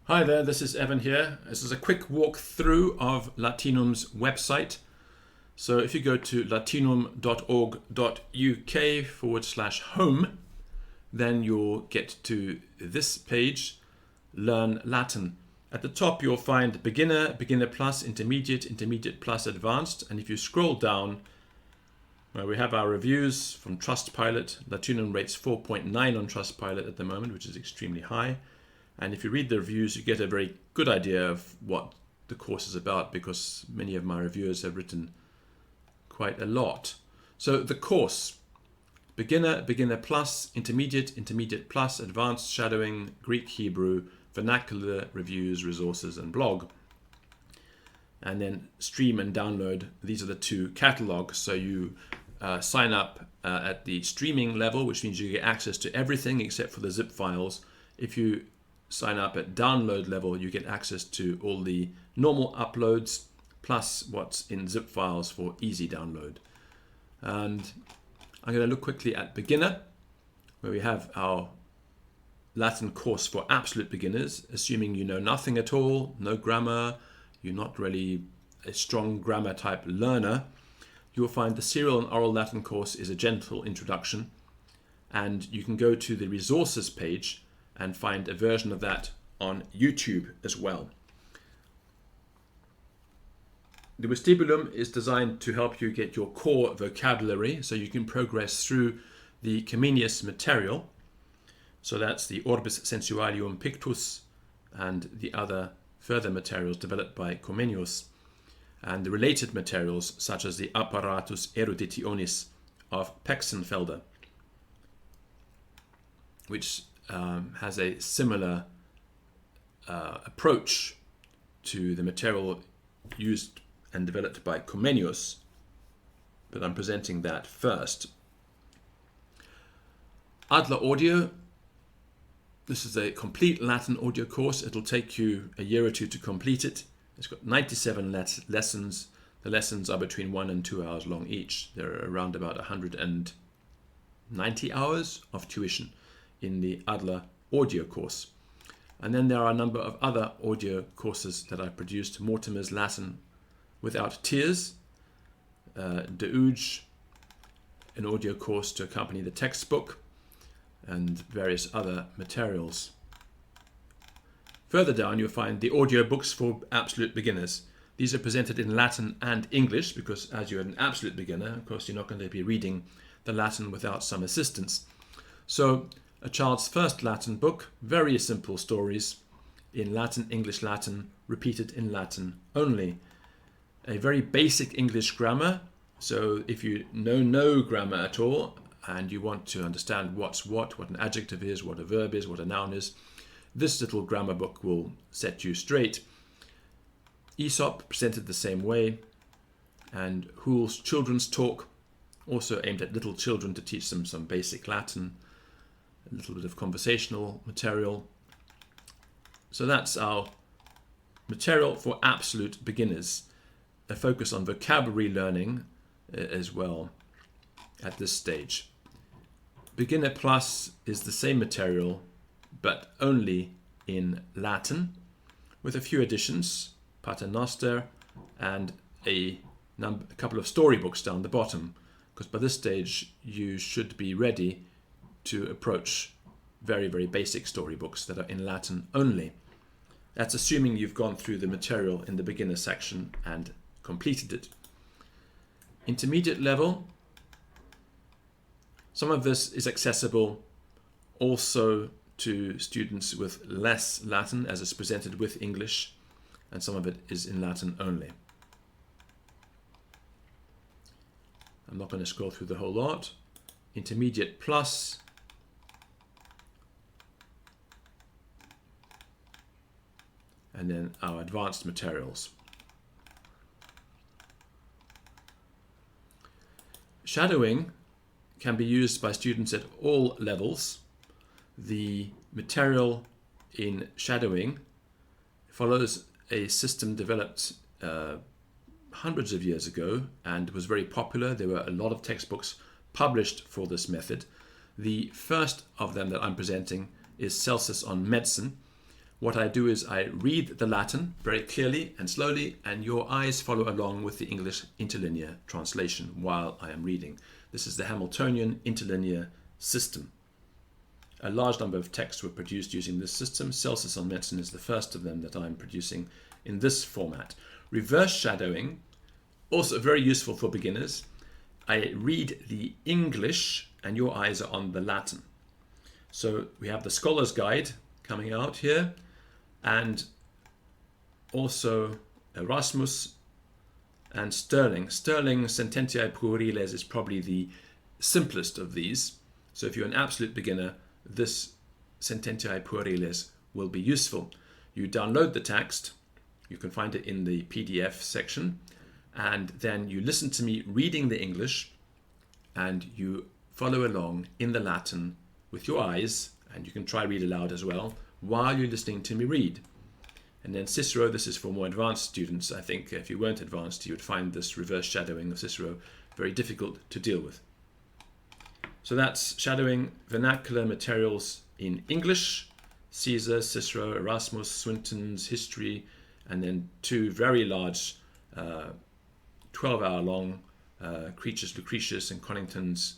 Hi there, this is Evan here. This is a quick walkthrough of Latinum's website. So if you go to latinum.org.uk/home, then you'll get to this page, Learn Latin. At the top you'll find Beginner, Beginner Plus, Intermediate, Intermediate Plus, Advanced. And if you scroll down, where we have our reviews from Trustpilot, Latinum rates 4.9 on Trustpilot at the moment, which is extremely high. And if you read the reviews, you get a very good idea of what the course is about, because many of my reviewers have written quite a lot. So the course: Beginner, Beginner Plus, Intermediate, Intermediate Plus, Advanced, Shadowing, Greek, Hebrew, Vernacular, Reviews, Resources, and Blog. And then Stream and Download. These are the two catalogs. So you sign up at the streaming level, which means you get access to everything except for the zip files. If you sign up at download level, you get access to all the normal uploads plus what's in zip files for easy download. And I'm going to look quickly at beginner, where we have our Latin course for absolute beginners, assuming you know nothing at all, no grammar, you're not really a strong grammar type learner. You'll find the serial and oral Latin course is a gentle introduction, and you can go to the resources page and find a version of that on YouTube as well. The vestibulum is designed to help you get your core vocabulary so you can progress through the Comenius material. So that's the Orbis Sensualium Pictus and the other further materials developed by Comenius, and the related materials such as the Apparatus Eruditionis of Pexenfelder, which has a similar approach to the material used and developed by Comenius, but I'm presenting that first. Adler Audio. This is a complete Latin audio course. It'll take you a year or two to complete it. It's got 97 lessons. The lessons are between 1 and 2 hours long each. There are around about 190 hours of tuition in the Adler audio course. And then there are a number of other audio courses that I produced. Mortimer's Latin Without Tears, De Uge, an audio course to accompany the textbook, and various other materials. Further down you'll find the audio books for absolute beginners. These are presented in Latin and English because as you're an absolute beginner, of course, you're not going to be reading the Latin without some assistance. So a child's first Latin book, very simple stories in Latin, English, Latin, repeated in Latin only. A very basic English grammar. So if you know no grammar at all and you want to understand what's what an adjective is, what a verb is, what a noun is, this little grammar book will set you straight. Aesop presented the same way, and Hoole's Children's Talk, also aimed at little children to teach them some basic Latin, a little bit of conversational material. So that's our material for absolute beginners. A focus on vocabulary learning as well at this stage. Beginner Plus is the same material, but only in Latin, with a few additions, Paternoster, and a couple of storybooks down the bottom, because by this stage you should be ready to approach very, very basic storybooks that are in Latin only. That's assuming you've gone through the material in the beginner section and completed it. Intermediate level. Some of this is accessible also to students with less Latin, as it's presented with English, and some of it is in Latin only. I'm not going to scroll through the whole lot. Intermediate Plus. And then our advanced materials. Shadowing can be used by students at all levels. The material in shadowing follows a system developed hundreds of years ago and was very popular. There were a lot of textbooks published for this method. The first of them that I'm presenting is Celsus on Medicine. what I do is I read the Latin very clearly and slowly, and your eyes follow along with the English interlinear translation while I am reading. This is the Hamiltonian interlinear system. A large number of texts were produced using this system. Celsus on Medicine is the first of them that I'm producing in this format. Reverse shadowing, also very useful for beginners. I read the English and your eyes are on the Latin. So we have the Scholar's Guide coming out here, and also Erasmus and Sterling. Sterling Sententiae Pueriles is probably the simplest of these. So if you're an absolute beginner, this Sententiae Pueriles will be useful. You download the text, you can find it in the PDF section, and then you listen to me reading the English, and you follow along in the Latin with your eyes, and you can try read aloud as well, while you're listening to me read. And then Cicero, this is for more advanced students. I think if you weren't advanced, you would find this reverse shadowing of Cicero very difficult to deal with. So that's shadowing vernacular materials in English, Caesar, Cicero, Erasmus, Swinton's History, and then two very large 12-hour long Creatius, Lucretius, and Conington's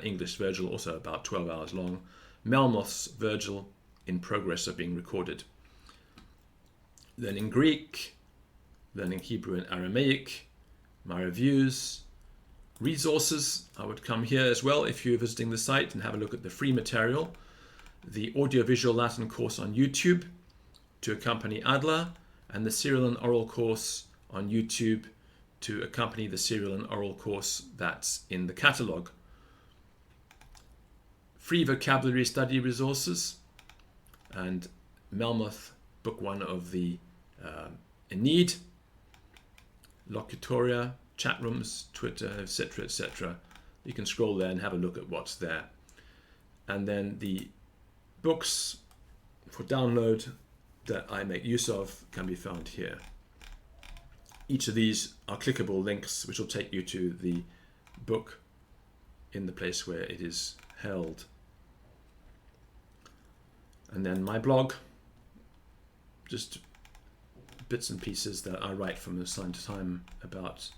English Virgil, also about 12 hours long. Melmoth's Virgil in progress of being recorded. Then in Greek, then in Hebrew and Aramaic, my reviews, resources. I would come here as well if you're visiting the site and have a look at the free material, the audiovisual Latin course on YouTube to accompany Adler, and the serial and oral course on YouTube to accompany the serial and oral course that's in the catalogue. Free vocabulary study resources, and Melmoth, book 1 of the Aeneid, locutoria, chat rooms, Twitter, etc., etc. You can scroll there and have a look at what's there. And then the books for download that I make use of can be found here. Each of these are clickable links which will take you to the book in the place where it is held. And then my blog, just bits and pieces that I write from time to time about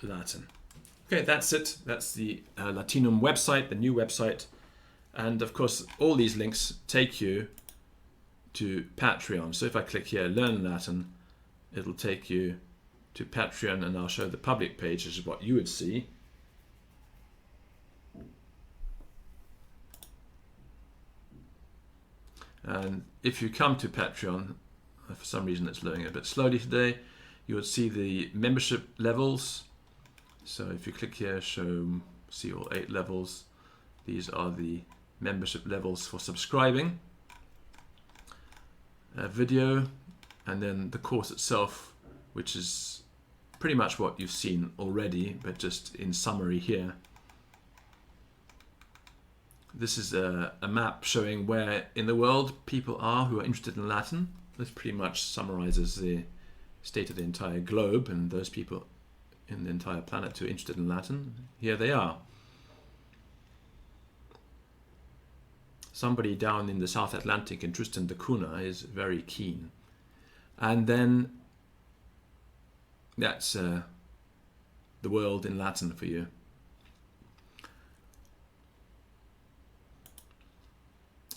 Latin. Okay, that's it. That's the Latinum website, the new website. And of course, all these links take you to Patreon. So if I click here, Learn Latin, it'll take you to Patreon, and I'll show the public page, which is what you would see. And if you come to Patreon, for some reason it's loading a bit slowly today, you would see the membership levels. So if you click here, see all 8 levels. These are the membership levels for subscribing. Video, and then the course itself, which is pretty much what you've seen already, but just in summary here. This is a map showing where in the world people are who are interested in Latin. This pretty much summarizes the state of the entire globe, and those people in the entire planet who are interested in Latin. Here they are. Somebody down in the South Atlantic in Tristan da Cunha is very keen. And then that's the world in Latin for you.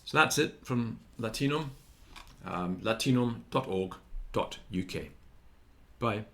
So that's it from Latinum, latinum.org.uk. Bye.